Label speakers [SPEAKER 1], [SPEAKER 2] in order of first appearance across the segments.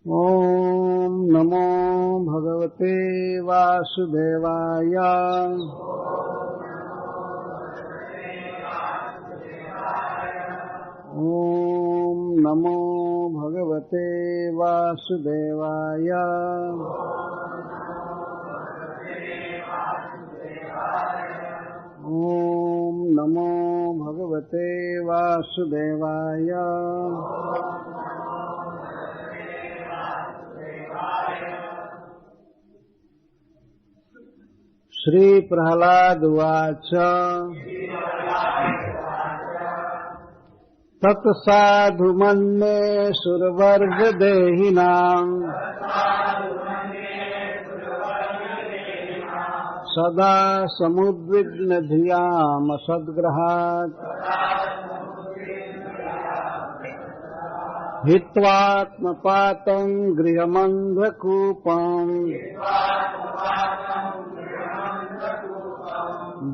[SPEAKER 1] ओम नमो भगवते वासुदेवाय। ओम नमो भगवते वासुदेवाय। ओम नमो भगवते वासुदेवाय। श्री प्रहलाद उवाच तत्साधु मन्ये सुरवर्ग देहिनाम् सदा समुद्विग्न धियाम् सद्ग्रहात् हित्वात्मपातं गृहमन्धकूपम्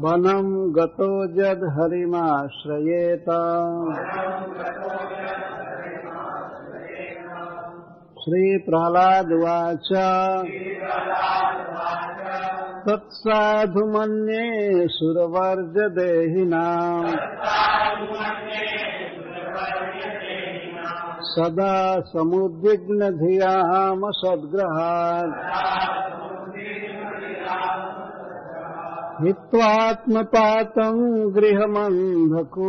[SPEAKER 1] वनं गतो यद् हरिमाश्रयेत। श्री प्रहलाद उवाच तत्साधु मन्ये सुरवर्ग देहिनाम् सदा समुद्विग्न धियाम् सद्ग्रहात् हित्वात्मपातं गृहमन्धकूपम्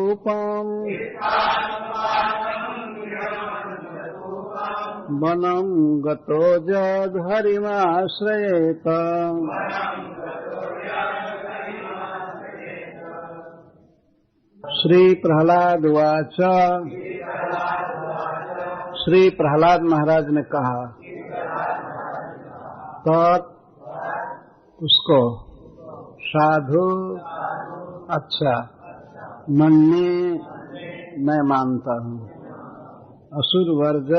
[SPEAKER 1] वनं गतो यद् हरिमाश्रयेत। श्री प्रहलाद उवाच श्री प्रहलाद महाराज ने कहा तत् उसको साधु अच्छा मन्ये मैं मानता हूँ। असुर वर्ग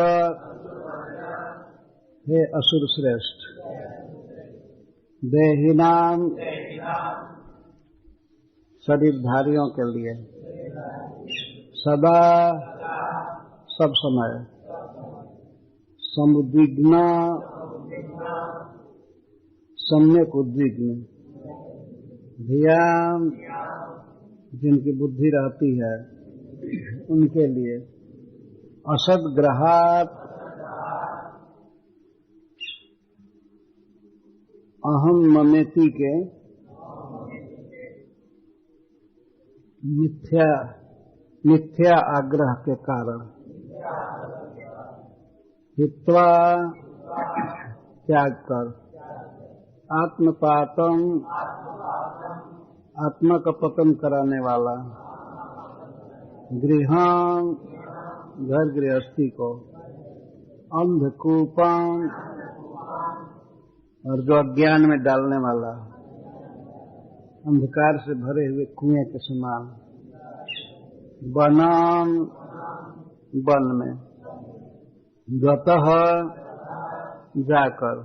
[SPEAKER 1] हे असुर श्रेष्ठ देहिनाम शरीरधारियों के लिए सदा सब समय समुद्विग्न सम्यक उद्विग्न धियान जिनकी बुद्धि रहती है उनके लिए असद्ग्रहात् अहम ममेति के मिथ्या आग्रह के कारण हित्वा त्याग कर आत्मपातम आत्मा का पतन कराने वाला गृहं घर गृहस्थी को अंधकूपम और जो अज्ञान में डालने वाला अंधकार से भरे हुए कुएं के समान वनम वन में गतः जाकर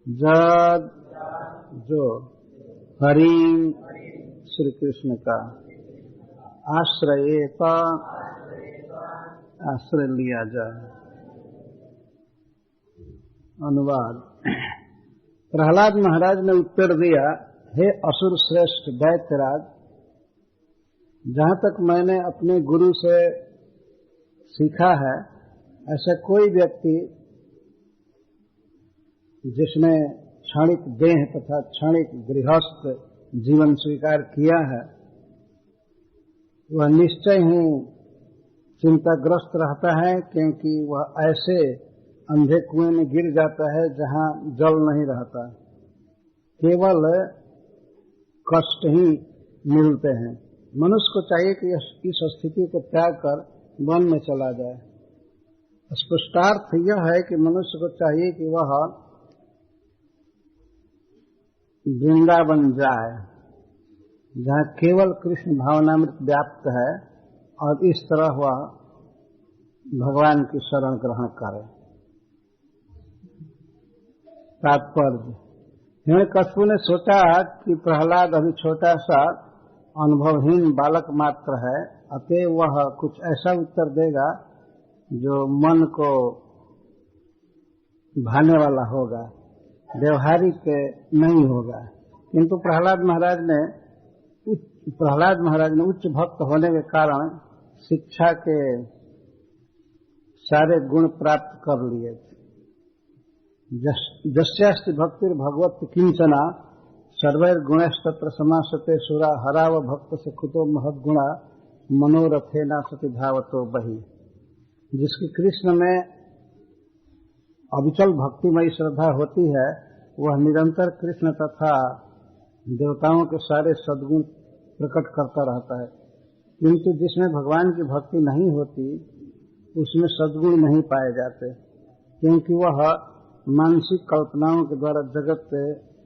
[SPEAKER 1] जद जो हरि श्री कृष्ण का आश्रयेता आश्रय लिया जाए। अनुवाद प्रहलाद महाराज ने उत्तर दिया हे असुर श्रेष्ठ दैत्यराज जहाँ तक मैंने अपने गुरु से सीखा है ऐसा कोई व्यक्ति जिसने क्षणिक देह तथा क्षणिक गृहस्थ जीवन स्वीकार किया है वह निश्चय ही चिंताग्रस्त रहता है क्योंकि वह ऐसे अंधे कुएं में गिर जाता है जहां जल नहीं रहता, केवल कष्ट ही मिलते हैं। मनुष्य को चाहिए कि इस स्थिति को त्याग कर वन में चला जाए। स्पष्टार्थ यह है कि मनुष्य को चाहिए कि वह वृंदावन जाए जहाँ केवल कृष्ण भावनामृत व्याप्त है और इस तरह वह भगवान की शरण ग्रहण करे। तात्पर्य हिरण्यकशिपु ने सोचा कि प्रहलाद अभी छोटा सा अनुभवहीन बालक मात्र है, अतः वह कुछ ऐसा उत्तर देगा जो मन को भाने वाला होगा, व्यवहारिक नहीं होगा। किंतु प्रहलाद महाराज ने उच्च भक्त होने के कारण शिक्षा के सारे गुण प्राप्त कर लिए थे। जस्यास्ति भक्तिर भगवत किंचना सर्वैर गुणस्तत्र समासते सुरा हराव भक्त से कुतो महद गुणा मनोरथे न सति धावतो बही। जिसकी कृष्ण में अविचल भक्तिमयी श्रद्धा होती है वह निरंतर कृष्ण तथा देवताओं के सारे सद्गुण प्रकट करता रहता है। किंतु जिसमें भगवान की भक्ति नहीं होती उसमें सद्गुण नहीं पाए जाते, क्योंकि वह मानसिक कल्पनाओं के द्वारा जगत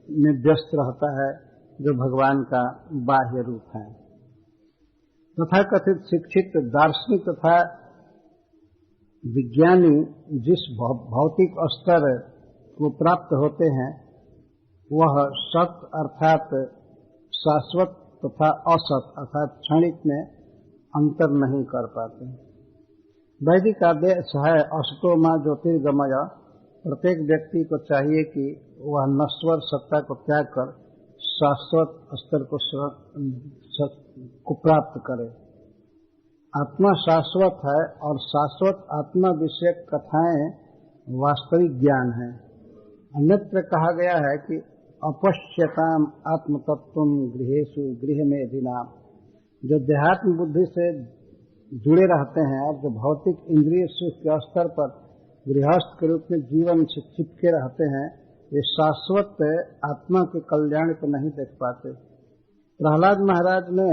[SPEAKER 1] में व्यस्त रहता है जो भगवान का बाह्य रूप है। तथा कथित शिक्षित दार्शनिक तथा विज्ञानी जिस भौतिक स्तर को प्राप्त होते हैं वह सत अर्थात शाश्वत तथा असत अर्थात क्षणिक में अंतर नहीं कर पाते। वैदिक आदेश है असतो मां ज्योतिर्गमय। प्रत्येक व्यक्ति को चाहिए कि वह नश्वर सत्ता को त्याग कर शाश्वत स्तर को प्राप्त करे। आत्मा शाश्वत है और शाश्वत आत्मा विषयक कथाएं वास्तविक ज्ञान है। अन्यत्र कहा गया है कि अपश्यताम आत्मतत्वम गृहेषु गृह में अधिनाम। जो देहात्म बुद्धि से जुड़े रहते हैं और जो भौतिक इंद्रिय सुख के स्तर पर गृहस्थ के रूप में जीवन से चिपके रहते हैं वे शाश्वत आत्मा के कल्याण को नहीं देख पाते। प्रहलाद महाराज ने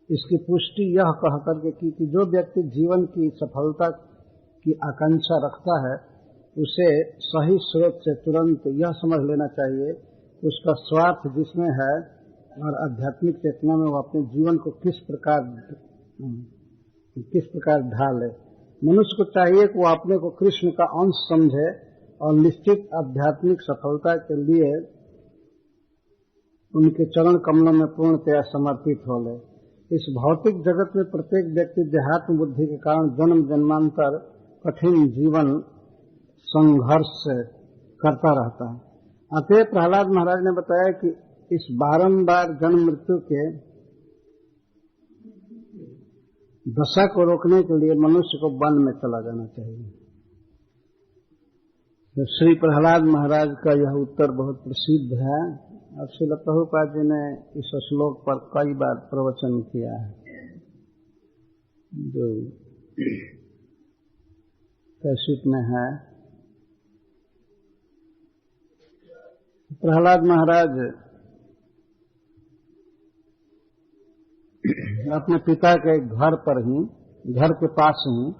[SPEAKER 1] इसकी पुष्टि यह कह करके की कि जो व्यक्ति जीवन की सफलता की आकांक्षा रखता है उसे सही स्रोत से तुरंत यह समझ लेना चाहिए उसका स्वार्थ जिसमें है और आध्यात्मिक चेतना में वो अपने जीवन को किस प्रकार ढाले। मनुष्य को चाहिए कि वो अपने को कृष्ण का अंश समझे और निश्चित आध्यात्मिक सफलता के लिए उनके चरण कमलों में पूर्णतया समर्पित हो ले। इस भौतिक जगत में प्रत्येक व्यक्ति देहात्म बुद्धि के कारण जन्म जन्मांतर कठिन जीवन संघर्ष करता रहता है। अतः प्रहलाद महाराज ने बताया कि इस बारंबार जन्म मृत्यु के दशा को रोकने के लिए मनुष्य को वन में चला जाना चाहिए। तो श्री प्रहलाद महाराज का यह उत्तर बहुत प्रसिद्ध है और श्रील प्रभुपाद जी ने इस श्लोक पर कई बार प्रवचन किया है जो कैसेट में है। प्रहलाद महाराज अपने पिता के घर पर ही घर के पास ही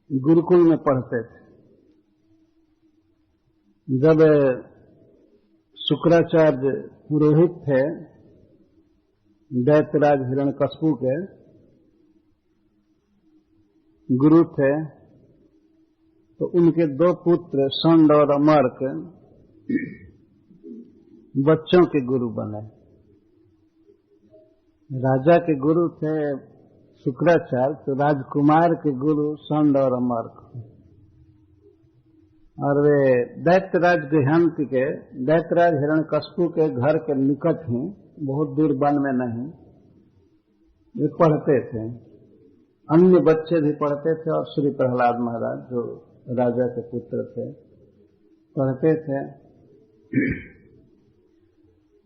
[SPEAKER 1] गुरुकुल में पढ़ते थे। जब शुक्राचार्य पुरोहित थे दैत्यराज हिरण्यकश्यप के गुरु थे तो उनके दो पुत्र षंड और अमर्क बच्चों के गुरु बने। राजा के गुरु थे शुक्राचार्य तो राजकुमार के गुरु षंड और अमर्क और वे दैत्यराज गृहंती के दैत्यराज हिरण्यकश्यप के घर के निकट ही बहुत दूर वन में नहीं वे पढ़ते थे। अन्य बच्चे भी पढ़ते थे और श्री प्रहलाद महाराज जो राजा के पुत्र थे पढ़ते थे।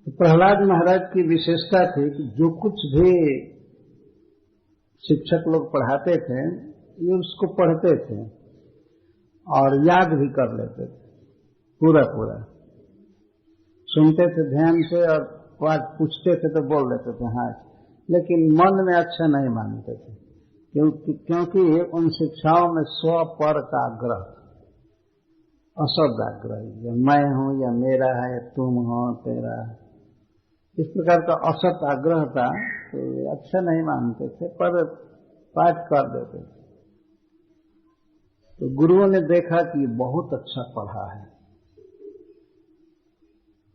[SPEAKER 1] तो प्रहलाद महाराज की विशेषता थी कि जो कुछ भी शिक्षक लोग पढ़ाते थे ये उसको पढ़ते थे और याद भी कर लेते थे पूरा सुनते थे ध्यान से और बात पूछते थे तो बोल देते थे हाँ, लेकिन मन में अच्छा नहीं मानते थे क्योंकि उन शिक्षाओं में स्व पर का आग्रह असद आग्रह मैं हूं या मेरा है या तुम हो तेरा है इस प्रकार का असत आग्रह था तो अच्छा नहीं मानते थे पर पाठ कर देते थे। तो गुरुओं ने देखा कि बहुत अच्छा पढ़ा है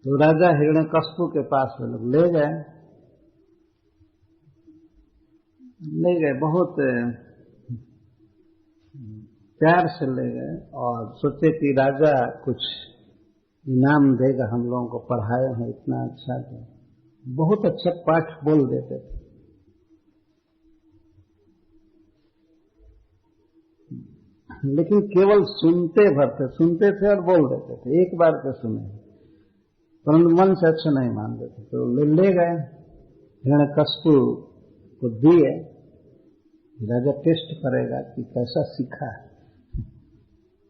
[SPEAKER 1] तो राजा हिरण्यकश्यप के पास वे लोग ले गए बहुत प्यार से ले गए और सोचे कि राजा कुछ इनाम देगा, हम लोगों को पढ़ाए हैं इतना अच्छा, तो बहुत अच्छा पाठ बोल देते थे। लेकिन केवल सुनते थे और बोल देते थे, एक बार के सुने, परंतु मन से अच्छा नहीं मानते थे। तो ले गए, हिरण्यकश्यप को दिए, राजा टेस्ट करेगा कि कैसा सीखा है।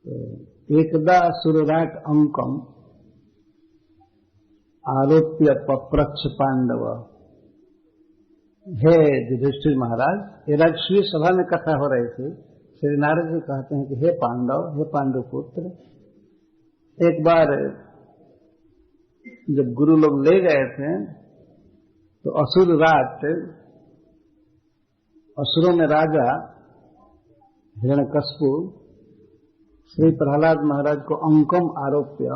[SPEAKER 1] तो एकदा सुरराट अंकम आरोप्य पप्रच्छ पांडव। हे युधिष्ठिर महाराज, ये राजसूय सभा में कथा हो रही थी। श्री नारद जी कहते हैं कि हे पांडव, हे पांडुपुत्र, एक बार जब गुरु लोग ले गए थे तो असुरों में राजा हिरण्यकश्यप श्री प्रहलाद महाराज को अंकम आरोप्य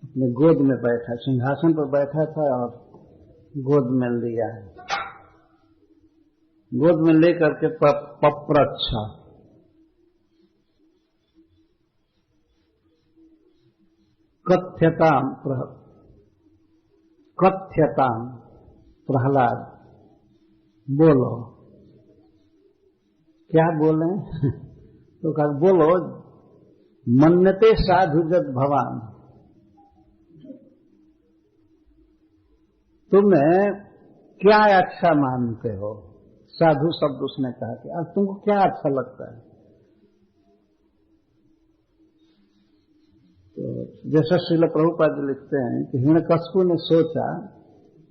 [SPEAKER 1] अपने गोद में बैठा, सिंहासन पर बैठा था और गोद में लिया है। गोद में लेकर के पप्रच्छ, कथ्यताम प्रहलाद, बोलो। क्या बोले? तो कहा बोलो, मन्यते साधु जग भवान, तुम्हें क्या अच्छा मानते हो? साधु शब्द उसने कहा कि अब तुमको क्या अच्छा लगता है? तो जैसा श्रील प्रभुपाद जी लिखते हैं कि हिरण्यकश्यप ने सोचा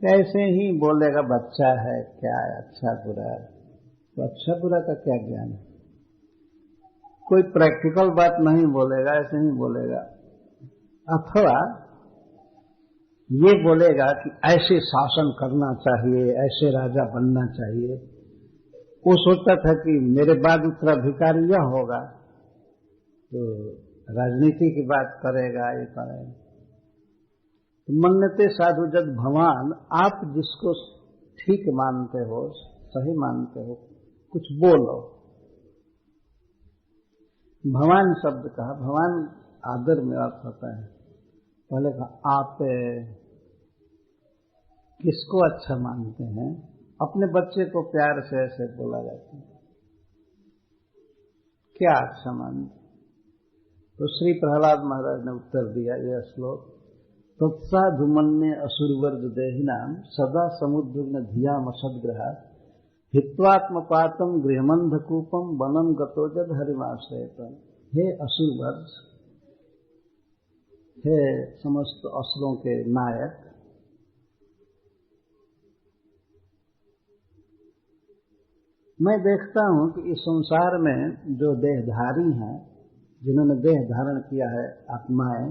[SPEAKER 1] कैसे ही बोलेगा, बच्चा है, क्या अच्छा बुरा, तो अच्छा बुरा का क्या ज्ञान है, कोई प्रैक्टिकल बात नहीं बोलेगा, ऐसे ही बोलेगा। अथवा ये बोलेगा कि ऐसे शासन करना चाहिए, ऐसे राजा बनना चाहिए। वो सोचता था कि मेरे बाद उत्तराधिकारी यह होगा, तो राजनीति की बात करेगा, ये करेगा। तो मन्यते साधु जग भवान, आप जिसको ठीक मानते हो, सही मानते हो, कुछ बोलो। भवान शब्द कहा, भवान आदर में अर्थ होता है। पहले कहा आप किसको अच्छा मानते हैं? अपने बच्चे को प्यार से ऐसे बोला जाता है, क्या अच्छा मानते? तो श्री प्रहलाद महाराज ने उत्तर दिया यह श्लोक, तत्साधुमन्ये असुरवर्ज देहिनाम सदा समुद्रग्न धियाम असद्ग्रहात् हित्वात्मपातम गृहमंधकूपम वनम गतोजद हरिमाश्रयतम। हे असुरवर्ज, हे समस्त असुरों के नायक, मैं देखता हूं कि इस संसार में जो देहधारी हैं, जिन्होंने देह धारण किया है, आत्माएं,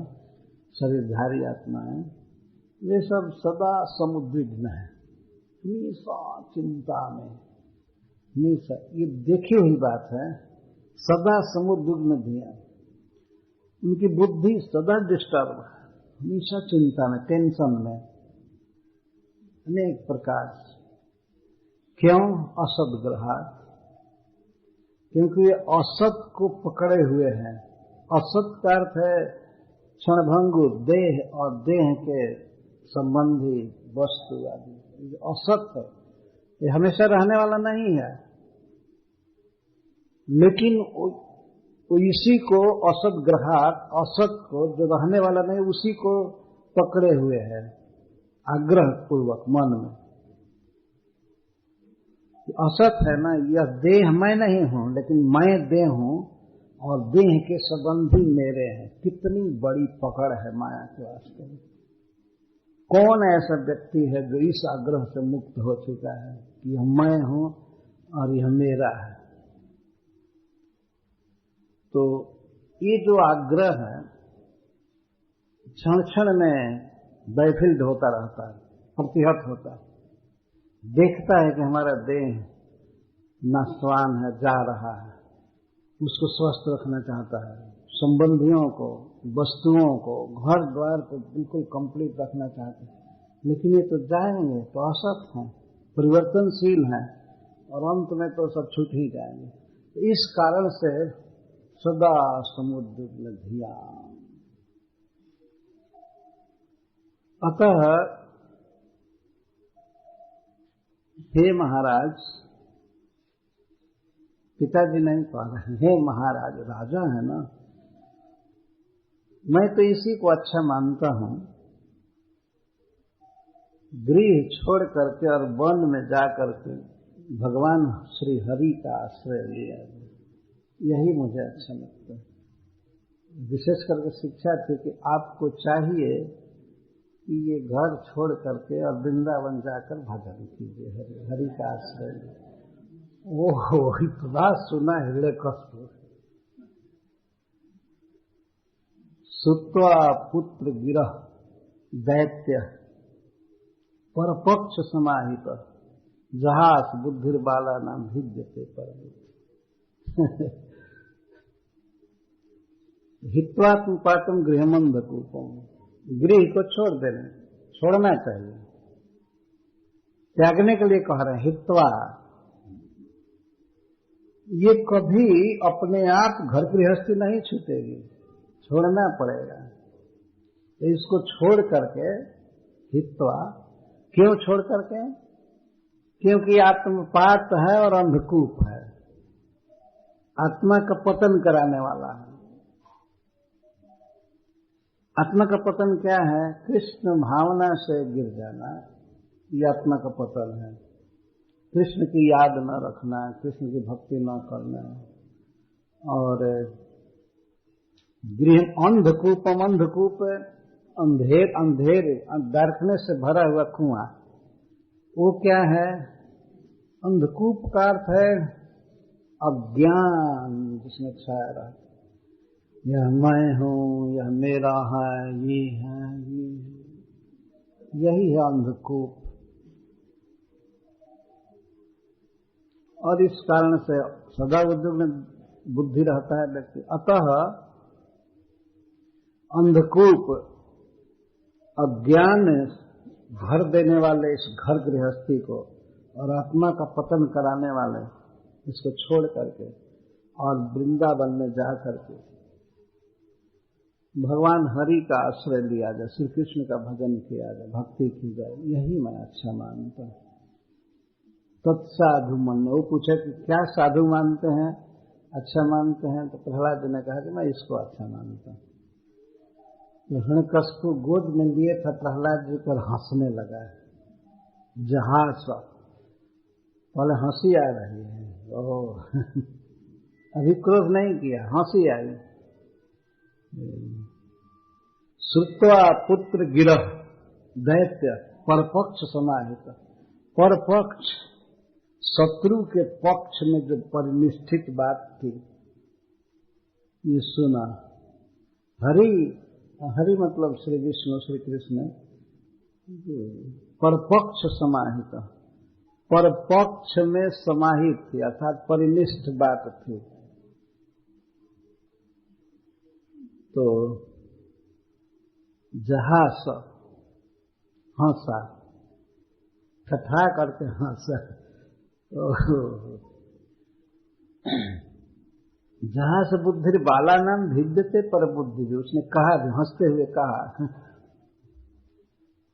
[SPEAKER 1] शरीरधारी आत्माएं, वे सब सदा समुद्विग्न है, हमेशा चिंता में, हमेशा, ये देखी हुई बात है, सदा समुद्विग्न धिया, उनकी बुद्धि सदा डिस्टर्ब है, हमेशा चिंता में, टेंशन में, अनेक प्रकार से। क्यों? असद्ग्रहात्, क्योंकि ये असत को पकड़े हुए हैं। असत का अर्थ है क्षणभंगुर देह और देह के संबंधी वस्तु आदि। असत है, ये हमेशा रहने वाला नहीं है, लेकिन इसी को असत ग्रहात्, असत को जो रहने वाला नहीं उसी को पकड़े हुए है आग्रह पूर्वक मन में। असत है ना, यह देह मैं नहीं हूं, लेकिन मैं देह हूं और देह के संबंधी मेरे हैं। कितनी बड़ी पकड़ है माया के वास्ते में। कौन ऐसा व्यक्ति है जो इस आग्रह से मुक्त हो चुका है कि यह मैं हूं और यह मेरा है? तो ये जो आग्रह है क्षण क्षण में बैफिल्ड होता रहता है, प्रतिहत होता है, देखता है कि हमारा देह नाशवान है, जा रहा है, उसको स्वस्थ रखना चाहता है, संबंधियों को, वस्तुओं को, घर द्वार को बिल्कुल कंप्लीट रखना चाहता है, लेकिन ये तो जाएंगे, तो असत हैं, परिवर्तनशील हैं और अंत में तो सब छूट ही जाएंगे। तो इस कारण से सदा समुद्र धिया। अतः हे महाराज, पिताजी नहीं कह रहे, हे महाराज, राजा है ना, मैं तो इसी को अच्छा मानता हूं, गृह छोड़ करके और वन में जा करके भगवान श्री हरि का आश्रय लिया, यही मुझे अच्छा लगता है। विशेष करके शिक्षा थी कि आपको चाहिए कि ये घर छोड़ करके और वृंदावन जाकर भजन कीजिए, हरि का आश्रय लिया। ओहो, इतना सुना हृदय कष्ट। सुत्वा पुत्र गिरह दैत्य परपक्ष समाहित जहास बुद्धिर्बाला नाम भिद्यते पर हित्वात्म पातम गृहमंद कूपम, गृह को छोड़ देना, छोड़ना चाहिए, त्यागने के लिए कह रहे हैं। हित्वा, ये कभी अपने आप घर गृहस्थी नहीं छूटेगी, छोड़ना पड़ेगा। तो इसको छोड़ करके हित्वा, क्यों छोड़ करके? क्योंकि आत्मपात है और अंधकूप है, आत्मा का पतन कराने वाला है। आत्मा का पतन क्या है? कृष्ण भावना से गिर जाना, ये आत्मा का पतन है। कृष्ण की याद न रखना, कृष्ण की भक्ति न करना, और गृह अंधकूपम, अंधकूप अंधेर, अंधेर डार्कनेस से भरा हुआ कुआं, वो क्या है? अंधकूप का अर्थ है अज्ञान जिसमें छाया रहा, यह मैं हूं, यह मेरा है, ये है, ये है, यही है अंधकूप। और इस कारण से सदा उद्योग में बुद्धि रहता है व्यक्ति। अतः अंधकूप अज्ञान भर देने वाले इस घर गृहस्थी को और आत्मा का पतन कराने वाले इसको छोड़ करके और वृंदावन में जा करके भगवान हरि का आश्रय लिया जाए, श्री कृष्ण का भजन किया जाए, भक्ति की जाए, यही मैं अच्छा मानता हूं। तत्साधु मन, वो पूछे कि क्या साधु मानते हैं, अच्छा मानते हैं? तो प्रहलाद जी ने कहा कि मैं इसको अच्छा मानता हूं। हिरण्यकश्यप को गोद में लिए था प्रहलाद जी पर हंसने लगा, जहाज पहले हंसी आ रही है, ओह अभी क्रोध नहीं किया, हंसी आई। श्रुत्वा पुत्र गिरह दैत्य परपक्ष समाहित, परपक्ष शत्रु के पक्ष में जो परिनिष्ठित बात थी ये सुना। हरि, हरि मतलब श्री विष्णु श्री कृष्ण, परपक्ष समाहित, परपक्ष में समाहित थी अर्थात परिनिष्ठ बात थी। तो जहास हंसा, ठठा करके हंसा, जहां से बुद्धि बाला नाम भिद्यते पर बुद्धि भी, उसने कहा भी, हंसते हुए कहा,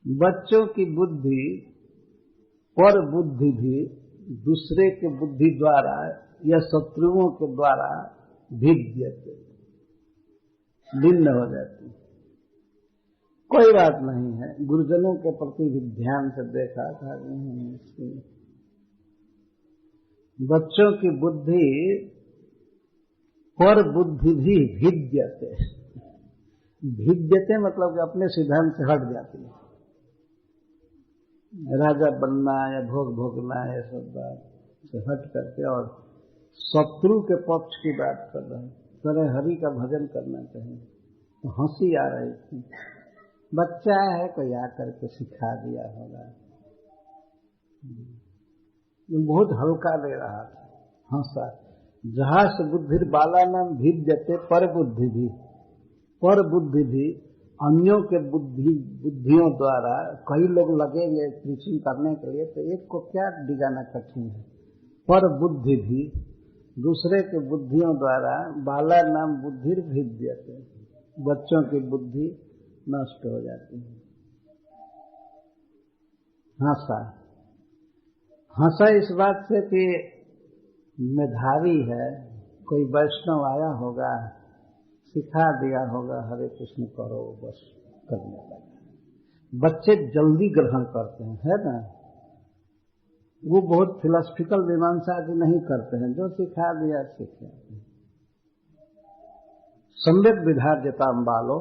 [SPEAKER 1] बच्चों की बुद्धि पर बुद्धि भी दूसरे के बुद्धि द्वारा या शत्रुओं के द्वारा भिद्यते, भिन्न हो जाती। कोई बात नहीं है, गुरुजनों के प्रति भी ध्यान से देखा था। बच्चों की बुद्धि पर बुद्धि भी भिद्यते, भिद्यते मतलब कि अपने सिद्धांत से हट जाती है। राजा बनना या भोग भोगना ये सब बात से हट करके और शत्रु के पक्ष की बात कर रहे हैं, करे हरि का भजन करना चाहिए। तो हंसी आ रही थी, बच्चा है कोई आकर के सिखा दिया होगा, बहुत हल्का ले रहा था, हंसा। जहां से बुद्धि बाला नाम भिद्यते पर बुद्धि भी, पर बुद्धि भी अन्यों के बुद्धियों द्वारा कई लोग लगेंगे प्रीचिंग करने के लिए, तो एक को क्या डिगाना कठिन है। पर बुद्धि भी दूसरे के बुद्धियों द्वारा बाला नाम बुद्धिर भिद्यते, बच्चों की बुद्धि नष्ट हो जाती है। हंसा इस बात से कि मेधावी है, कोई वैष्णव आया होगा, सिखा दिया होगा, हरे कृष्ण करो, बस करने लगा। बच्चे जल्दी ग्रहण करते हैं, है ना। वो बहुत फिलोसफिकल मीमांसा की नहीं करते हैं, जो सिखा दिया सीख जाते हैं। सम्यक विधार्यताम बालो,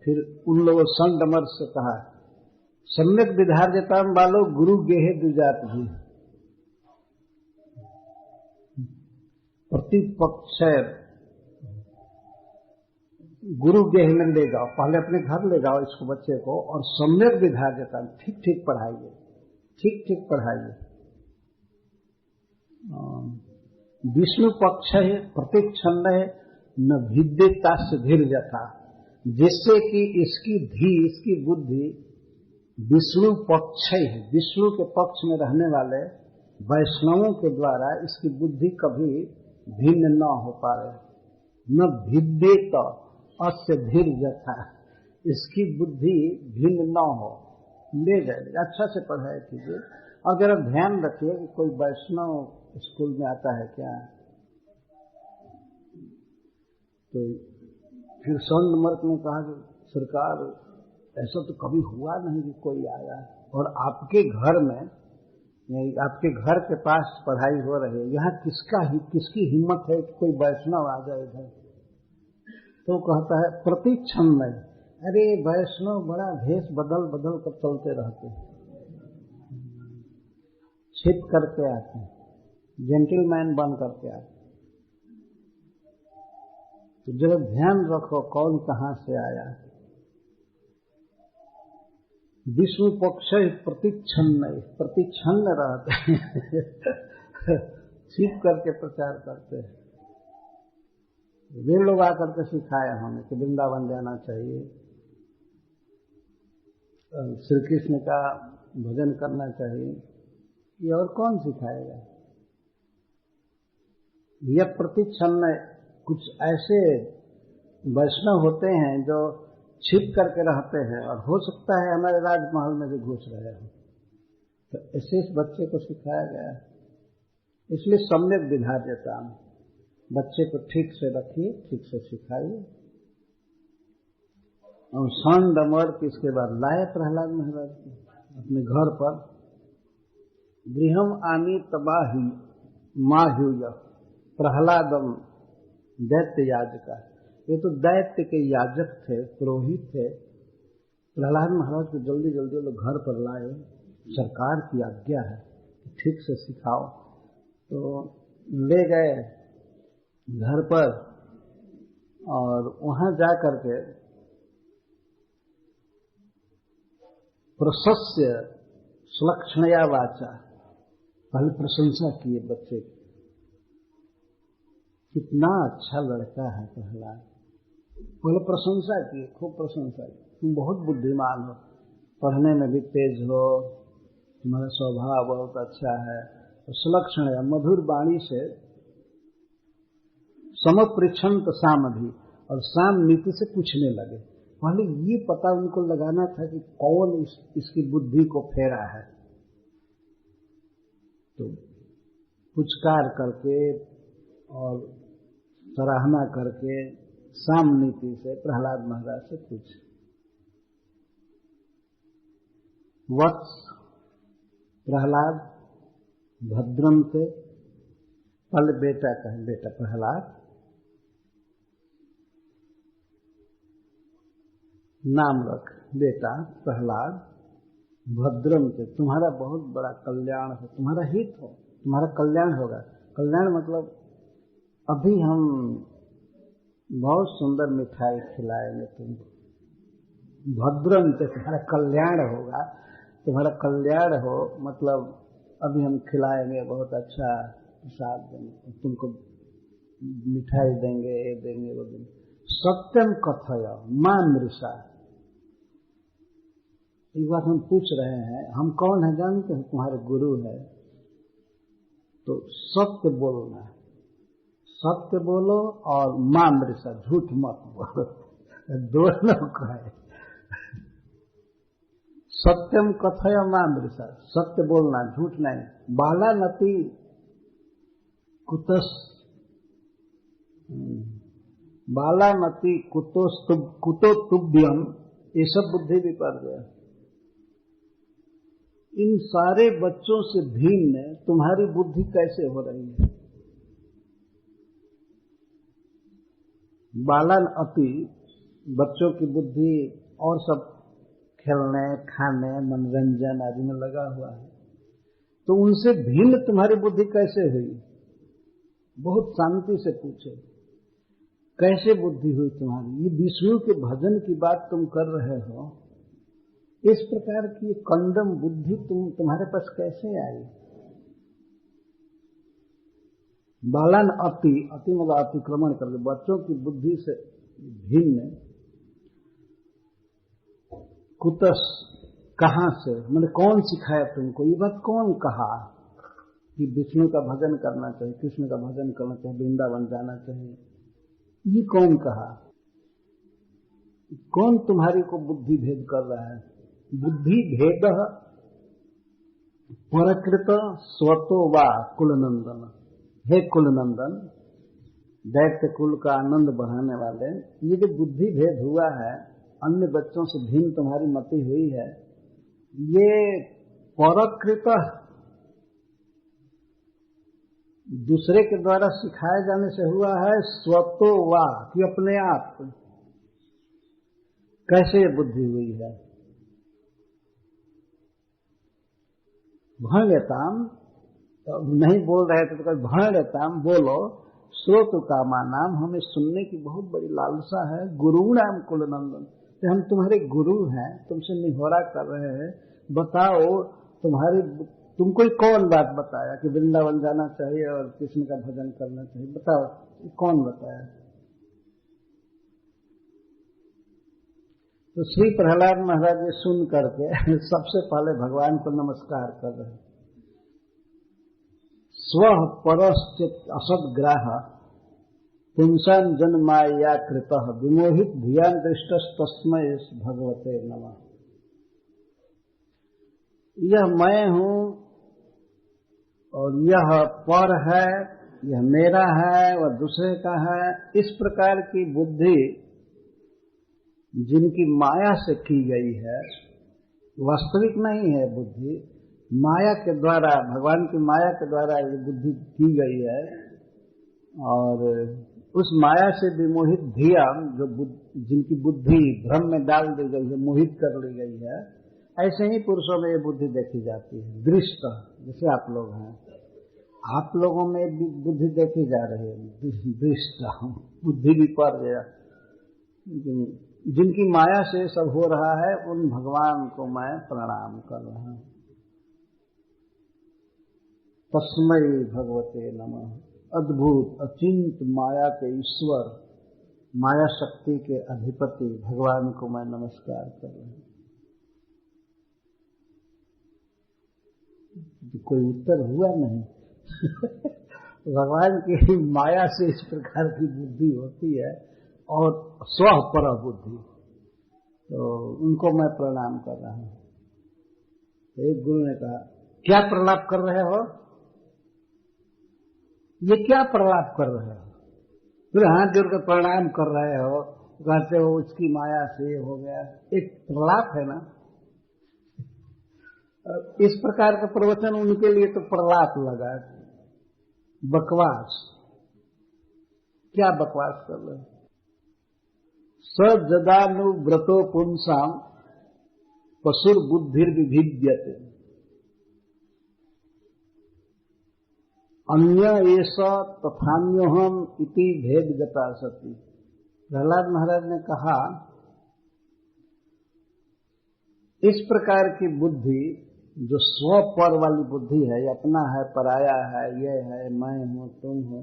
[SPEAKER 1] फिर उन लोगों संगमर से कहा सम्यक विधार्यताम बालो गुरु गेहे दुजात भी, प्रतिपक्ष गुरु गेह में ले जाओ, पहले अपने घर ले जाओ इसको, बच्चे को, और सम्यक विधार्यता, ठीक ठीक पढ़ाइए, ठीक ठीक पढ़ाइए। विष्णु पक्ष है प्रतिक्षण है न भिद्यता से धीर जथा, जिससे कि इसकी धी, इसकी बुद्धि विष्णु पक्ष है, विष्णु के पक्ष में रहने वाले वैष्णवों के द्वारा इसकी बुद्धि कभी भिन्न न हो पाए। न भिद्यता अस्य धीर जथा, इसकी बुद्धि भिन्न न हो, ले जाए। अच्छा से पढ़ाई कीजिए। और जरा ध्यान रखिए कि कोई वैष्णव स्कूल में आता है क्या, तो फिर सोनमर्क ने कहा कि सरकार ऐसा तो कभी हुआ नहीं कि कोई आया और आपके घर में, आपके घर के पास पढ़ाई हो रही है, यहाँ किसकी हिम्मत है कि कोई वैष्णव आ जाए इधर। तो कहता है प्रतिक्षण में, अरे वैष्णव बड़ा भेष बदल बदल कर चलते रहते हैं, छिप करके आते हैं, जेंटलमैन बन करके आते। तो जरा ध्यान रखो कौन कहां से आया। विष्णु पक्ष प्रतिक्षण रहते हैं, छिप करके प्रचार करते हैं। वे लोग आकर के सिखाए हमें कि वृंदावन जाना चाहिए, श्री कृष्ण का भजन करना चाहिए, ये और कौन सिखाएगा। यह प्रतिक्षण कुछ ऐसे वैष्णव होते हैं जो छिप करके रहते हैं और हो सकता है हमारे राजमहल में भी घुस रहे हो, तो ऐसे इस बच्चे को सिखाया गया। इसलिए सम्यक विधार्यता, बच्चे को ठीक से रखिए, ठीक से सिखाइए। और सांड अमर इसके बाद लाए प्रहलाद महाराज को अपने घर पर। गृहम आनी तबाही माह्यूय प्रहलादम दैत्य याजका, ये तो दैत्य के याजक थे, पुरोहित थे। प्रहलाद महाराज को जल्दी जल्दी लोग घर पर लाए, सरकार की आज्ञा है ठीक से सिखाओ। तो ले गए घर पर और वहां जाकर के प्रशस्य सुलक्षणया वाचा, पहले प्रशंसा किए बच्चे की, कितना अच्छा लड़का है प्रहलाद। पहले प्रशंसा की, खूब प्रशंसा की, तुम बहुत बुद्धिमान हो, पढ़ने में भी तेज हो, तुम्हारा स्वभाव बहुत अच्छा है। सुलक्षण है, मधुर वाणी से समपृच्छन्त सामधि, और साम नीति से पूछने लगे। पहले ये पता उनको लगाना था कि कौन इसकी बुद्धि को फेरा है। तो पुचकार करके और सराहना करके साम नीति से प्रहलाद महाराज से पूछे, वत्स प्रहलाद भद्रम से, पहले बेटा कहे, बेटा प्रहलाद, नाम रख बेटा प्रहलाद, भद्रम से, तुम्हारा बहुत बड़ा कल्याण हो, तुम्हारा हित हो, तुम्हारा कल्याण होगा। कल्याण मतलब अभी हम बहुत सुंदर मिठाई खिलाएंगे तुमको, भद्रम से तुम्हारा कल्याण होगा, तुम्हारा कल्याण हो मतलब अभी हम खिलाएंगे, बहुत अच्छा प्रसाद देंगे तुमको, मिठाई देंगे, ये देंगे, वो देंगे। सत्यम कथय मां मृषा, एक बात हम पूछ रहे हैं, हम कौन है जानते हैं, तुम्हारे गुरु है, तो सत्य बोलना है। सत्य बोलो और मां मृषा, झूठ मत बोलो, दोनों का है। सत्यम कथय मां मृषा, सत्य बोलना, झूठ नहीं। बाला नति कुतस, बाला नति कुतो तुभ्यम, ये सब बुद्धि विपर्य। इन सारे बच्चों से भिन्न तुम्हारी बुद्धि कैसे हो रही है? बालन अति, बच्चों की बुद्धि और सब खेलने, खाने, मनोरंजन आदि में लगा हुआ है, तो उनसे भिन्न तुम्हारी बुद्धि कैसे हुई? बहुत शांति से पूछो, कैसे बुद्धि हुई तुम्हारी? ये विष्णु के भजन की बात तुम कर रहे हो, इस प्रकार की कंडम बुद्धि तुम्हारे पास कैसे आई? बालन अति, अति मतलब अतिक्रमण कर दे, बच्चों की बुद्धि से भिन्न। कुतस, कहां से, मतलब कौन सिखाया तुमको? ये बात कौन कहा कि विष्णु का भजन करना चाहिए, कृष्ण का भजन करना चाहिए, वृंदावन जाना चाहिए? ये कौन कहा? कौन तुम्हारी को बुद्धि भेद कर रहा है? बुद्धि भेद परकृत स्वतो वा कुलनंदन। हे कुलनंदन, दैत्य कुल का आनंद बढ़ाने वाले, ये जो बुद्धि भेद हुआ है, अन्य बच्चों से भिन्न तुम्हारी मति हुई है, ये परकृत, दूसरे के द्वारा सिखाए जाने से हुआ है, स्वतो वा, कि अपने आप? कैसे ये बुद्धि हुई है? भण लेताम, तो नहीं बोल रहे थे तो भण लेताम, बोलो। श्रोत कामा नाम, हमें सुनने की बहुत बड़ी लालसा है। गुरु नाम कुलनंदन, तो हम तुम्हारे गुरु हैं, तुमसे निहोरा कर रहे हैं, बताओ तुमको कौन बात बताया कि वृंदावन जाना चाहिए और कृष्ण का भजन करना चाहिए? बताओ, कौन बताया? तो श्री प्रहलाद महाराज जी सुन करके सबसे पहले भगवान को नमस्कार कर रहे हैं। स्व परश्चित असद्ग्राह पुंसान जन्माया कृत विमोहित धियान दृष्टस्तस्मै भगवते नमः। यह मैं हूं और यह पर है, यह मेरा है, वह दूसरे का है, इस प्रकार की बुद्धि जिनकी माया से की गई है, वास्तविक नहीं है बुद्धि, माया के द्वारा, भगवान की माया के द्वारा ये बुद्धि की गई है, और उस माया से विमोहित धिया, जो जिनकी बुद्धि भ्रम में डाल दी गई है, मोहित कर ली गई है, ऐसे ही पुरुषों में ये बुद्धि देखी जाती है। दृष्ट, जैसे आप लोग हैं, आप लोगों में बुद्धि देखी जा रही है, दृष्ट बुद्धि भी पर गया। जिनकी माया से सब हो रहा है, उन भगवान को मैं प्रणाम कर रहा हूं। तस्मै भगवते नमः। अद्भुत अचिंत माया के ईश्वर, माया शक्ति के अधिपति भगवान को मैं नमस्कार कर रहा हूं। कोई उत्तर हुआ नहीं। भगवान की माया से इस प्रकार की बुद्धि होती है, और स्व पर बुद्धि, तो उनको मैं प्रणाम कर रहा हूं। एक गुरु ने कहा, क्या प्रलाप कर रहे हो? ये क्या प्रलाप कर रहे हो? फिर हाथ जोड़कर प्रणाम कर रहे हो, कहते हो उसकी माया से हो गया। एक प्रलाप है ना। इस प्रकार का प्रवचन उनके लिए तो प्रलाप लगा, बकवास। क्या बकवास कर रहे? सजदानुव्रतो पुंसाम पशुर बुद्धिर विभिद्यते अन्य ऐसा तथान्योहम इति भेदगता सती। प्रहलाद महाराज ने कहा, इस प्रकार की बुद्धि जो स्व पर वाली बुद्धि है, अपना है, पराया है, ये है, मैं हूं, तुम हो,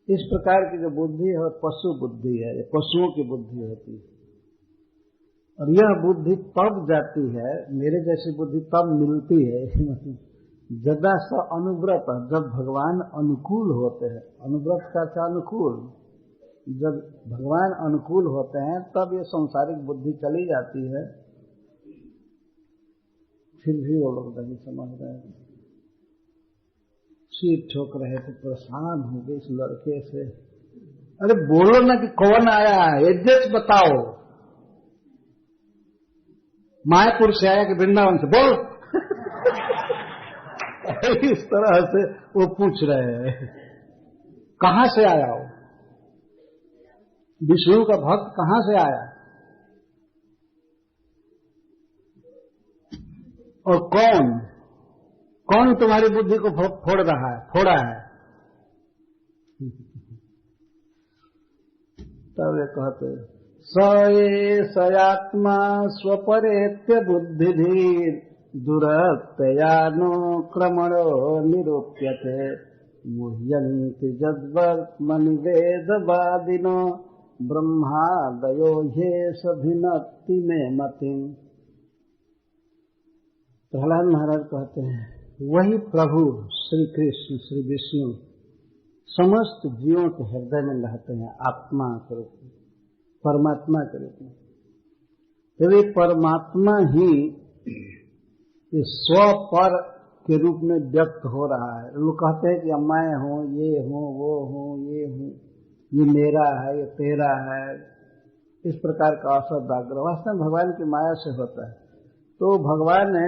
[SPEAKER 1] इस प्रकार की जो बुद्धि है पशु बुद्धि है, ये पशुओं की बुद्धि होती है। और यह बुद्धि तब जाती है, मेरे जैसी बुद्धि तब मिलती है यदा स अनुव्रत, जब भगवान अनुकूल होते हैं, अनुव्रत का अर्थ अनुकूल, जब भगवान अनुकूल होते हैं तब ये सांसारिक बुद्धि चली जाती है। फिर भी वो लोग नहीं समझ रहे हैं, चीट ठोक रहे थे, परेशान हो गए इस लड़के से। अरे बोलो ना कि कौन आया है, एड्रेस बताओ, मायापुर से आया कि वृंदावन से, बोल। इस तरह से वो पूछ रहे हैं, कहां से आया हो, विष्णु का भक्त कहां से आया, और कौन कौन तुम्हारी बुद्धि को फोड़ रहा है, फोड़ा है। तब ये कहते स एषयात्मा स्वपरेत्य बुद्धिधीर दुरत्ययानो क्रमणो निरूप्यते मुह्यन्ति जद्वर्त्मनि वेदवादिनो ब्रह्मादयो ह्येष भिन्नति मे मतिम्। प्रहलाद महाराज कहते हैं, वही प्रभु श्री कृष्ण श्री विष्णु समस्त जीवों के हृदय में रहते हैं, आत्मा के रूप में, परमात्मा के रूप में। तो ये परमात्मा ही इस स्व पर के रूप में व्यक्त हो रहा है। लोग कहते हैं कि मैं हूँ, ये हूँ, वो हूँ, ये हूँ, ये मेरा है, ये तेरा है, इस प्रकार का असद आग्रह वास्तव में भगवान की माया से होता है। तो भगवान ने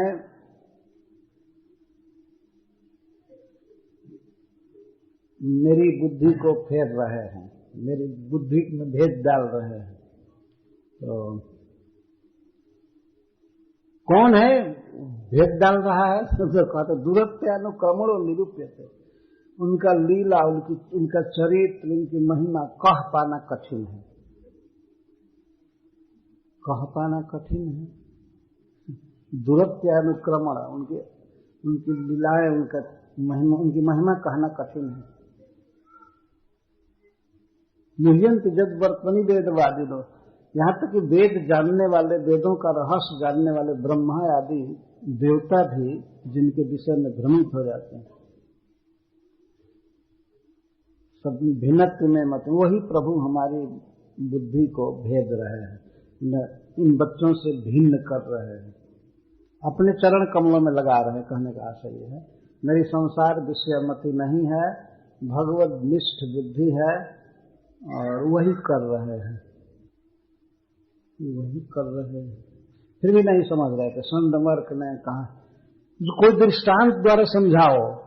[SPEAKER 1] मेरी बुद्धि को फेर रहे हैं, मेरी बुद्धि में भेद डाल रहे हैं। तो कौन है भेद डाल रहा है? तो कहते दूरत्य अनुक्रमणो निरूप्यते, उनका लीला, उनका चरित्र, उनकी महिमा कह पाना कठिन है, कह पाना कठिन है। दूरत्य अनुक्रमण, उनकी लीलाएं, उनकी महिमा कहना कठिन है। मुह्यन्ति जद्वर्त्मनि वेदवादिनो, यहाँ तक कि वेद जानने वाले, वेदों का रहस्य जानने वाले ब्रह्मा आदि देवता भी जिनके विषय में भ्रमित हो जाते हैं, सब भिन्नत्व में मत, वही प्रभु हमारी बुद्धि को भेद रहे हैं, इन बच्चों से भिन्न कर रहे हैं, अपने चरण कमलों में लगा रहे हैं। कहने का आशय यह है, मेरी संसार विषयमति नहीं है, भगवत निष्ठ बुद्धि है, और वही कर रहे हैं, वही कर रहे हैं। फिर भी नहीं समझ रहे थे। संदमर्क ने कहा, कोई दृष्टांत द्वारा समझाओ,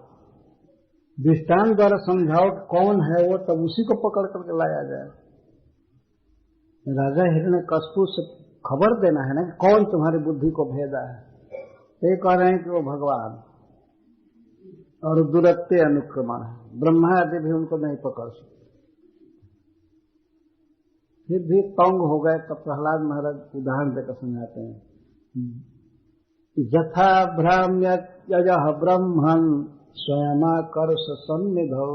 [SPEAKER 1] दृष्टांत द्वारा समझाओ कौन है वो, तब उसी को पकड़ करके लाया जाए। राजा हिरण्यकशिपु से खबर देना है ना कि कौन तुम्हारी बुद्धि को भेदा है। ये कह रहे हैं कि वो भगवान, और दूरत्य अनुक्रमण है, ब्रह्मा आदि भी उनको नहीं पकड़ सकते। फिर भी तंग हो गए, तब प्रहलाद महाराज उदाहरण देकर समझाते हैं, यथा भ्राम्यत्ययः ब्रह्मन् स्वयमाकर्ष सन्निधौ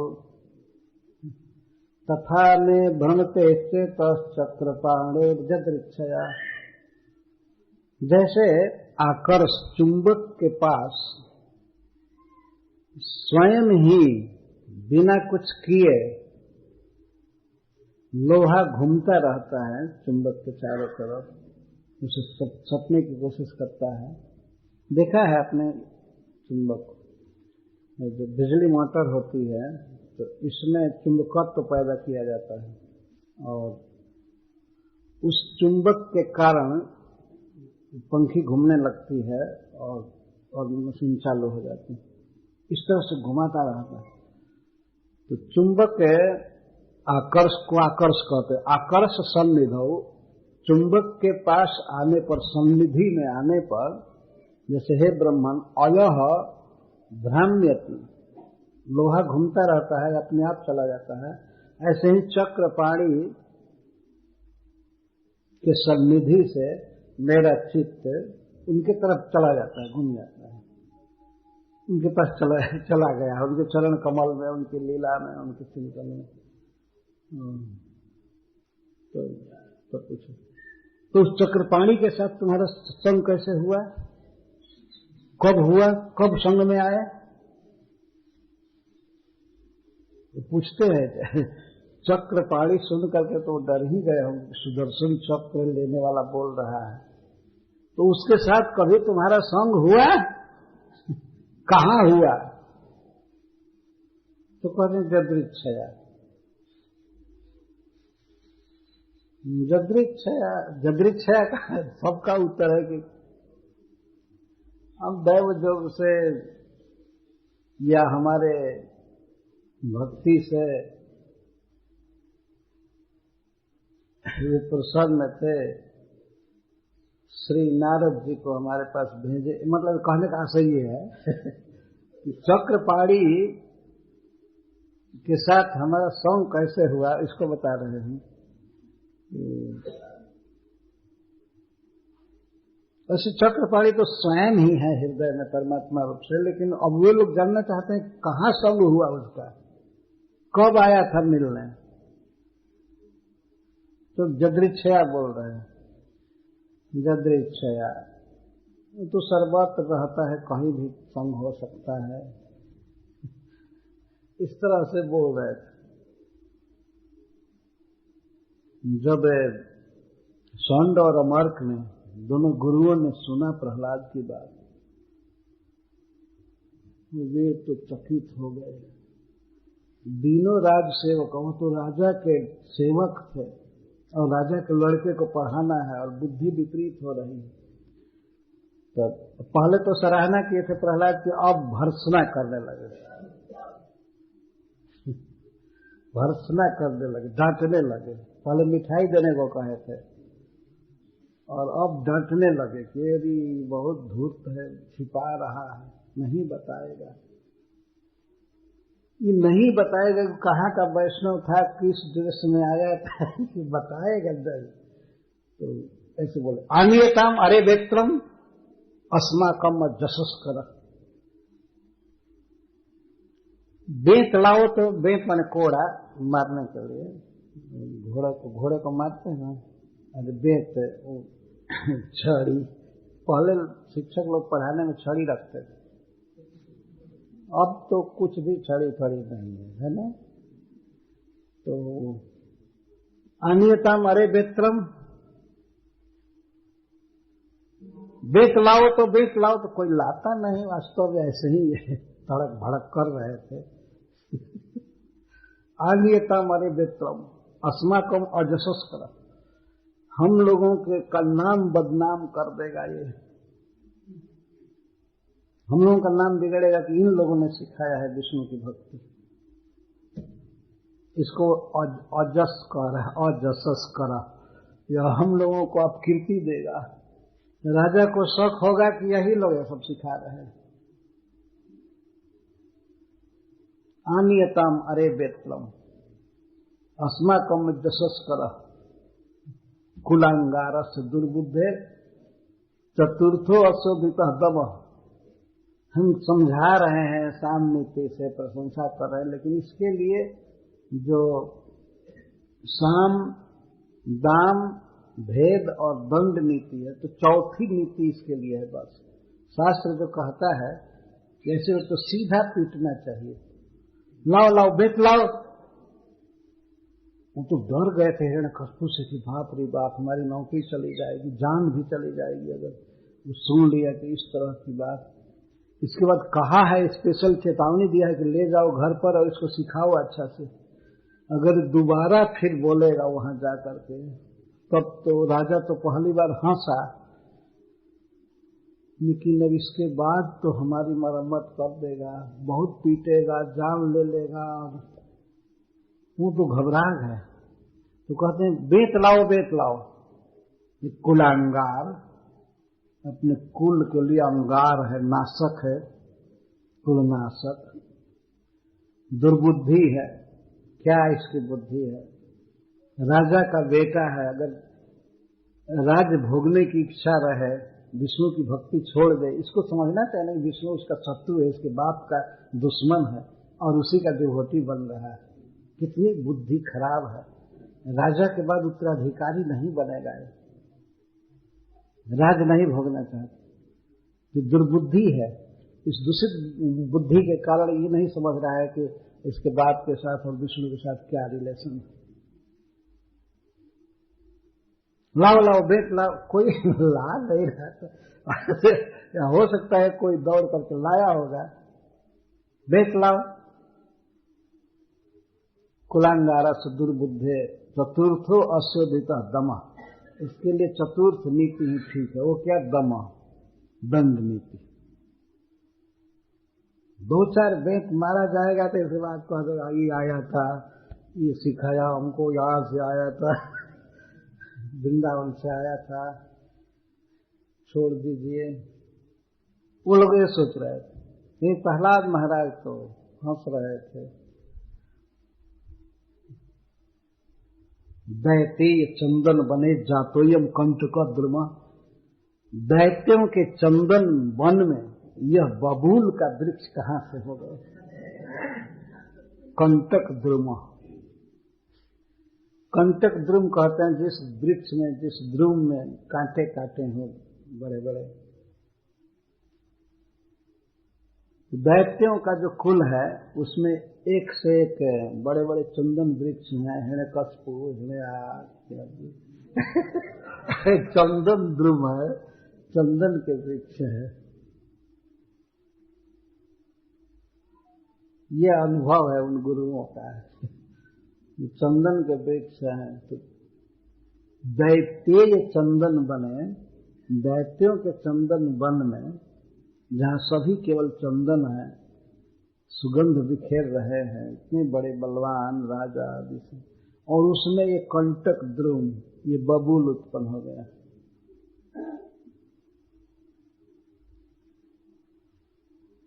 [SPEAKER 1] तथा मे भ्रमते चेतश्चक्रपाणेर्यदृच्छया। जैसे आकर्ष चुंबक के पास स्वयं ही बिना कुछ किए लोहा घूमता रहता है चुंबक के चारों तरफ, उसे सपने की कोशिश करता है। देखा है आपने चुंबक, जो बिजली मोटर होती है तो इसमें चुंबकत्व पैदा किया जाता है, और उस चुंबक के कारण पंखी घूमने लगती है और मशीन चालू हो जाती है। इस तरह से घुमाता रहता है। तो चुंबक आकर्ष को आकर्ष कहते हैं। आकर्ष सन्निधौ, चुंबक के पास आने पर, सन्निधि में आने पर, जैसे हे ब्रह्मन अयः भ्राम्यति, लोहा घूमता रहता है, अपने आप चला जाता है, ऐसे ही चक्रपाणी के सन्निधि से मेरा चित्त उनके तरफ चला जाता है, घूम जाता है, उनके पास चला गया, उनके चरण कमल में, उनकी लीला में, उनके चिंतन में। तो पूछो, तो उस चक्रपाणी के साथ तुम्हारा संग कैसे हुआ, कब हुआ, कब संग में आए? पूछते हैं चक्रपाणी सुन करके तो डर ही गए हम, सुदर्शन चक्र लेने वाला बोल रहा है, तो उसके साथ कभी तुम्हारा संग हुआ? कहाँ हुआ? तो कहते जदृच्छया। जदृच्छया का सबका उत्तर है कि हम दैव योग से या हमारे भक्ति से वे प्रसन्न थे, श्री नारद जी को हमारे पास भेजे। मतलब कहने का आशय ये है कि चक्रपाणी के साथ हमारा संग कैसे हुआ, इसको बता रहे हैं। वैसे चक्रपाणी तो स्वयं ही है हृदय में परमात्मा रूप से, लेकिन अब वे लोग जानना चाहते हैं कहाँ संग हुआ उसका, कब आया था मिलने। तो जदृच्छया बोल रहे हैं, जदृच्छया तो सर्वत्र रहता है, कहीं भी संग हो सकता है, इस तरह से बोल रहे थे। जब षंड और अमर्क ने दोनों गुरुओं ने सुना प्रहलाद की बात, वे तो चकित हो गए। तीनों राज सेवक, वो तो राजा के सेवक थे और राजा के लड़के को पढ़ाना है और बुद्धि विपरीत हो रही है। तब पहले तो सराहना किए थे प्रहलाद की, अब भर्त्सना करने लगे, भर्त्सना करने लगे, डांटने लगे। पहले मिठाई देने को कहे थे और अब डांटने लगे कि यदि बहुत धूर्त है, छिपा रहा है, नहीं बताएगा। ये नहीं बताएगा कि कहाँ का वैष्णव था, किस ड्रेस में आया था, कि बताएगा नहीं। तो ऐसे बोले, आनियताम अरे वेत्रम अस्माकम जशस्कर। बेंत लाओ, तो बेंत माने कोड़ा मारने के लिए, घोड़े को मारते हैं ना, अरे बेंत छड़ी। पहले शिक्षक लोग पढ़ाने में छड़ी रखते थे, अब तो कुछ भी छड़ी फड़ी नहीं है ना। तो अनियतम अरे बेत्रम, बेत लाओ तो बेत लाओ, तो कोई लाता नहीं, वास्तव में ऐसे ही तड़क भड़क कर रहे थे। अनियतम अरे बेत्रम अस्माकम अजशस्कर, हम लोगों के का नाम बदनाम कर देगा ये, हम लोगों का नाम बिगड़ेगा कि इन लोगों ने सिखाया है विष्णु की भक्ति। इसको अजस कर, अजसस करा, यह हम लोगों को अपकीर्ति देगा। राजा को शक होगा कि यही लोग सब सिखा रहे हैं। आनियताम अरे बेतलम अस्माकम जसस कर कुलांगारस दुर्बुद्धे चतुर्थो अशोभित दम। हम समझा रहे हैं, सामनीति से प्रशंसा कर रहे हैं, लेकिन इसके लिए जो साम दाम भेद और दंड नीति है, तो चौथी नीति इसके लिए है। बस शास्त्र जो कहता है ऐसे तो सीधा पीटना चाहिए, लाओ लाओ बेत लाओ। वो तो डर गए थे हिरण्यकश्यप से कि बाप रे बाप, हमारी नौकरी चली जाएगी, जान भी चली जाएगी अगर वो सुन लिया कि इस तरह की बात। इसके बाद कहा है, स्पेशल चेतावनी दिया है कि ले जाओ घर पर और इसको सिखाओ अच्छा से। अगर दोबारा फिर बोलेगा वहां जाकर के, तब तो राजा तो पहली बार हंसा, लेकिन अब इसके बाद तो हमारी मरम्मत कर देगा, बहुत पीटेगा, जान ले लेगा। वो तो घबरा गए, तो कहते हैं बेत लाओ बेत लाओ। कुलांगार अपने कुल के लिए अंगार है, नाशक है, कुलनाशक। दुर्बुद्धि है, क्या इसकी बुद्धि है? राजा का बेटा है, अगर राज भोगने की इच्छा रहे, विष्णु की भक्ति छोड़ दे, इसको समझना चाहिए नहीं विष्णु उसका शत्रु है, इसके बाप का दुश्मन है और उसी का डिवोटी बन रहा है। कितनी बुद्धि खराब है। राजा के बाद उत्तराधिकारी नहीं बनेगा, राज नहीं भोगना चाहता, ये दुर्बुद्धि है। इस दूषित बुद्धि के कारण ये नहीं समझ रहा है कि इसके बाप के साथ और विष्णु के साथ क्या रिलेशन है। लाओ लाओ बेट लाओ, कोई ला नहीं रहा था। हो सकता है कोई दौड़ करके लाया होगा। बेट लाओ। कुलांगारस दुर्बुद्धे चतुर्थो अस्योदित दमा, इसके लिए चतुर्थ नीति ही ठीक है। वो क्या? दमा, दंड नीति। 2-4 बेट मारा जाएगा तो इसके बाद कह देगा ये आया था, ये सिखाया हमको, यहाँ से आया था, वृंदावन से आया था, छोड़ दीजिए। वो लोग ये सोच रहे थे। ये प्रहलाद महाराज तो हंस रहे थे। दैत्य चंदन बने जातोयम कंटक द्रुमा, दैत्यों के चंदन वन में यह बबूल का वृक्ष कहां से हो गए? कंटक द्रुमा, कंटक द्रुम कहते हैं जिस वृक्ष में, जिस द्रुम में कांटे काटे हो बड़े बड़े। दैत्यों का जो कुल है उसमें एक से एक बड़े बड़े चंदन वृक्ष हैं। हिरण्यकश्यप, चंदन द्रुम है, चंदन के वृक्ष है। ये अनुभव है उन गुरुओं का। चंदन के वृक्ष हैं तो दैत्य चंदन बने, दैत्यों के चंदन वन में जहां सभी केवल चंदन है, सुगंध बिखेर रहे हैं, इतने बड़े बलवान राजा आदि से, और उसमें ये कंटक द्रुम, ये बबूल उत्पन्न हो गया।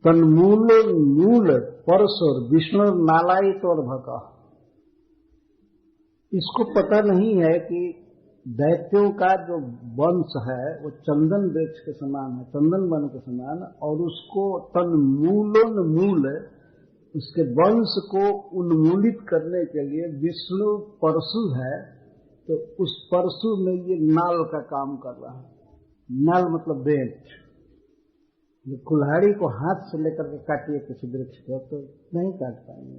[SPEAKER 1] तन्मूल मूल परसोर विष्णु नालायित और भका। इसको पता नहीं है कि दैत्यों का जो वंश है वो चंदन वृक्ष के समान है, चंदन वन के समान, और उसको तन्मूलोन्मूल, उसके वंश को उन्मूलित करने के लिए विष्णु परशु है, तो उस परशु में ये नाल का काम कर रहा है। नाल मतलब बेंट। कुल्हाड़ी को हाथ से लेकर के काटिए किसी वृक्ष को तो नहीं काट पाएंगे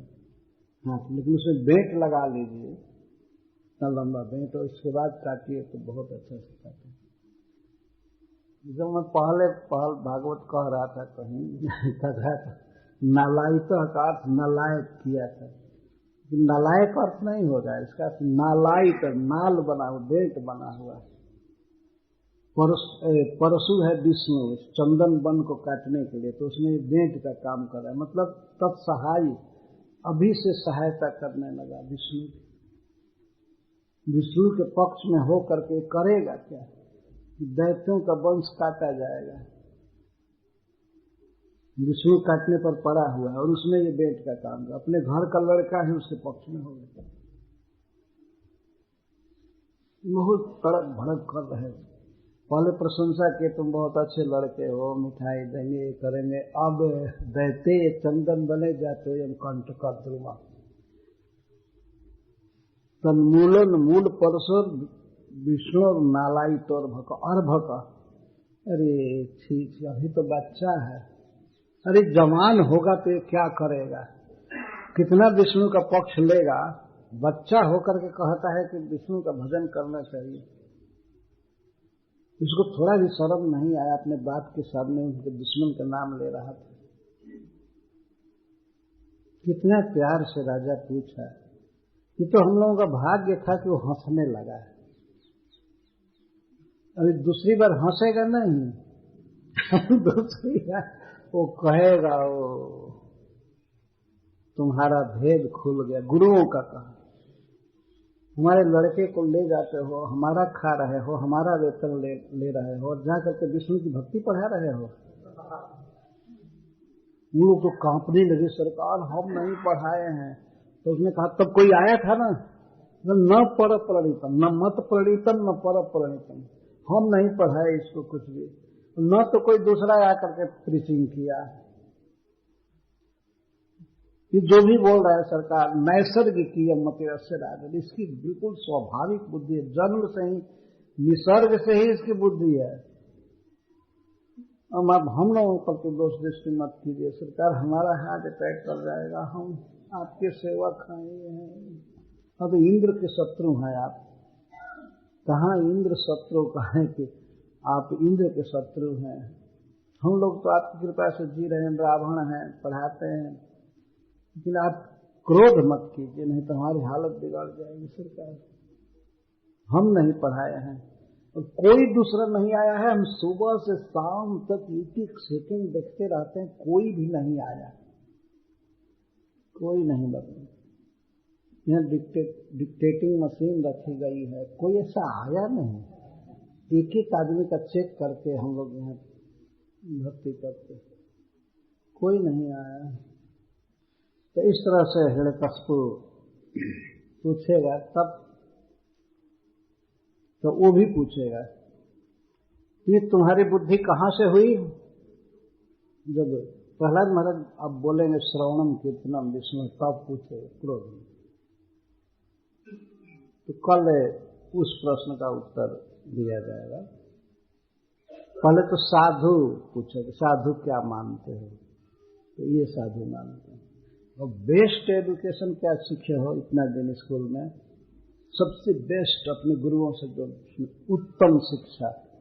[SPEAKER 1] हाथ, लेकिन उसमें बेंट लगा लीजिए, इतना लंबा बेंट, और इसके बाद काटिए तो बहुत अच्छा से काटे। जब मैं पहल भागवत कह रहा था कहीं नालायित का अर्थ नालायक किया था, नालायक अर्थ नहीं होगा इसका, नालायित नाल बना हुआ, बेंट बना हुआ है। परशु है विष्णु, चंदन वन को काटने के लिए, तो उसमें बेंट का काम कर रहा है, मतलब तत्सहाय, अभी से सहायता करने लगा विष्णु। विष्णु के पक्ष में हो करके करेगा क्या? दैत्यों का वंश काटा जाएगा, विष्णु काटने पर पड़ा हुआ है, और उसमें ये बेंट का काम कर, अपने घर का लड़का ही उसके पक्ष में होगा। बहुत तड़क भड़क कर रहे थे। पहले प्रशंसा के तुम बहुत अच्छे लड़के हो, मिठाई देंगे, करेंगे, अब दैत्य चंदन बने जाते हैं कंटक द्रुमा। तन्मूलन मूल परसोर विष्णु नालायित और भका, और भका, अरे ठीक, अभी तो बच्चा है, अरे जवान होगा तो ये क्या करेगा, कितना विष्णु का पक्ष लेगा। बच्चा होकर के कहता है कि विष्णु का भजन करना चाहिए। इसको थोड़ा भी शर्म नहीं आया, अपने बाप के सामने उनके दुश्मन का नाम ले रहा था। कितना प्यार से राजा पूछा, ये तो हम लोगों का भाग्य था कि वो हंसने लगा है, अभी दूसरी बार हंसेगा नहीं दूसरी बार वो कहेगा वो तुम्हारा भेद खुल गया। गुरुओं का कहा, हमारे लड़के को ले जाते हो, हमारा खा रहे हो, हमारा वेतन ले रहे हो, और जाकर के विष्णु की भक्ति पढ़ा रहे हो। वो लोग तो कांपने लगे, सरकार हम नहीं पढ़ाए हैं। तो उसने कहा तब कोई आया था ना, न पर प्रणीतम, न मत प्रणीतम, न पर प्रणीतम, हम नहीं पढ़ाए इसको कुछ भी, न तो कोई दूसरा आकर के प्रीचिंग किया। ये जो भी बोल रहा है सरकार, नैसर्गिकीय मतिरस्य राजन, इसकी बिल्कुल स्वाभाविक बुद्धि है, जन्म से ही, निसर्ग से ही इसकी बुद्धि है। अब हम लोगों पर तो दोष दृष्टि मत कीजिए, सरकार हमारा हार्ट अटैक कर जाएगा, हम आपके सेवक हैं, ये हैं। अब इंद्र के शत्रु हैं आप। कहाँ इंद्र शत्रु कहें कि आप इंद्र के शत्रु हैं। हम लोग तो आपकी कृपा से जी रहे हैं, ब्राह्मण हैं, पढ़ाते हैं, लेकिन आप क्रोध मत कीजिए, नहीं तो हमारी हालत बिगड़ जाएगी। सरकार हम नहीं पढ़ाए हैं और कोई दूसरा नहीं आया है। हम सुबह से शाम तक एक सेकंड देखते रहते हैं, कोई भी नहीं आया, कोई नहीं बदला। यहाँ डिक्टेटिंग मशीन रखी गई है, कोई ऐसा आया नहीं। एक एक आदमी का चेक करके हम लोग यहाँ भक्ति करते, कोई नहीं आया। तो इस तरह से हिरण्यकश्यप पूछेगा तब तो वो भी पूछेगा कि तुम्हारी बुद्धि कहाँ से हुई। जब प्रहलाद महाराज अब बोलेंगे श्रवणम कीर्तनम विष्णु, तब पूछे क्रोध। तो कल उस प्रश्न का उत्तर दिया जाएगा। पहले तो साधु पूछेगा, साधु क्या मानते हो, तो ये साधु मानते हैं। और बेस्ट एजुकेशन क्या सीखे हो इतना दिन स्कूल में, सबसे बेस्ट अपने गुरुओं से जो उत्तम शिक्षा